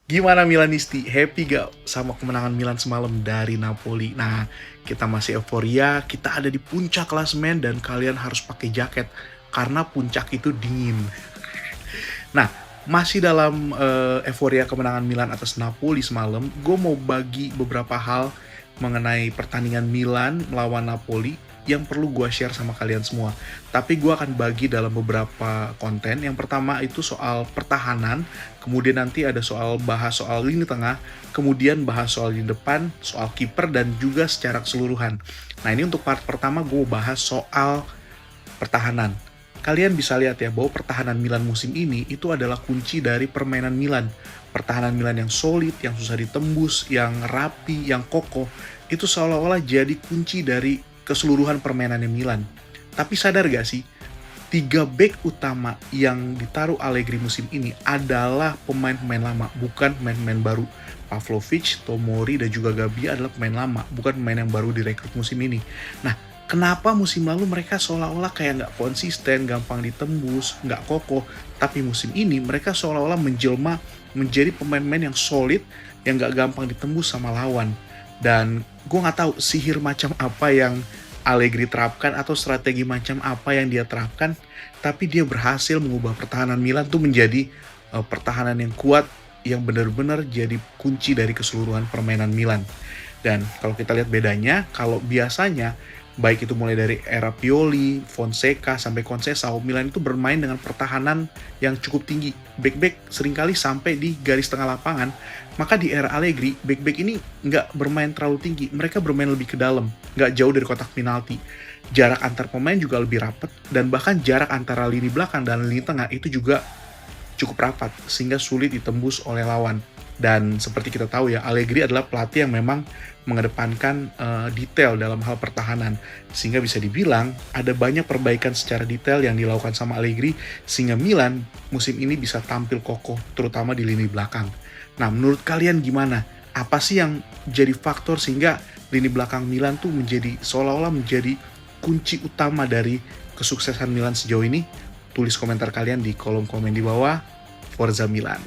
Gimana Milanisti, happy gak sama kemenangan Milan semalam dari Napoli? Nah, kita masih euforia, kita ada di puncak klasemen dan kalian harus pakai jaket karena puncak itu dingin. Nah, masih dalam euforia kemenangan Milan atas Napoli semalam, gue mau bagi beberapa hal mengenai pertandingan Milan melawan Napoli yang perlu gue share sama kalian semua. Tapi gue akan bagi dalam beberapa konten. Yang pertama itu soal pertahanan, kemudian nanti ada bahas soal lini tengah, kemudian bahas soal lini depan, soal kiper, dan juga secara keseluruhan. Nah, ini untuk part pertama gue bahas soal pertahanan. Kalian bisa lihat ya bahwa pertahanan Milan musim ini itu adalah kunci dari permainan Milan. Pertahanan Milan yang solid, yang susah ditembus, yang rapi, yang kokoh, itu seolah-olah jadi kunci dari keseluruhan permainannya Milan. Tapi sadar gak sih, 3 back utama yang ditaruh Allegri musim ini adalah pemain-pemain lama, bukan pemain-pemain baru. Pavlovic, Tomori, dan juga Gabbia adalah pemain lama, bukan pemain yang baru direkrut musim ini. Nah, kenapa musim lalu mereka seolah-olah kayak nggak konsisten, gampang ditembus, nggak kokoh, tapi musim ini mereka seolah-olah menjelma menjadi pemain-pemain yang solid, yang nggak gampang ditembus sama lawan. Dan gue nggak tahu sihir macam apa yang Allegri terapkan atau strategi macam apa yang dia terapkan, tapi dia berhasil mengubah pertahanan Milan tuh menjadi pertahanan yang kuat, yang benar-benar jadi kunci dari keseluruhan permainan Milan. Dan kalau kita lihat bedanya, kalau biasanya baik itu mulai dari era Pioli, Fonseca, sampai Conceição, Milan itu bermain dengan pertahanan yang cukup tinggi. Back-back seringkali sampai di garis tengah lapangan. Maka di era Allegri, back-back ini nggak bermain terlalu tinggi. Mereka bermain lebih ke dalam, nggak jauh dari kotak penalti. Jarak antar pemain juga lebih rapat, dan bahkan jarak antara lini belakang dan lini tengah itu juga cukup rapat, sehingga sulit ditembus oleh lawan. Dan seperti kita tahu ya, Allegri adalah pelatih yang memang mengedepankan detail dalam hal pertahanan, sehingga bisa dibilang ada banyak perbaikan secara detail yang dilakukan sama Allegri, sehingga Milan musim ini bisa tampil kokoh, terutama di lini belakang. Nah, menurut kalian gimana? Apa sih yang jadi faktor sehingga lini belakang Milan tuh menjadi seolah-olah menjadi kunci utama dari kesuksesan Milan sejauh ini? Tulis komentar kalian di kolom komen di bawah. Forza Milan.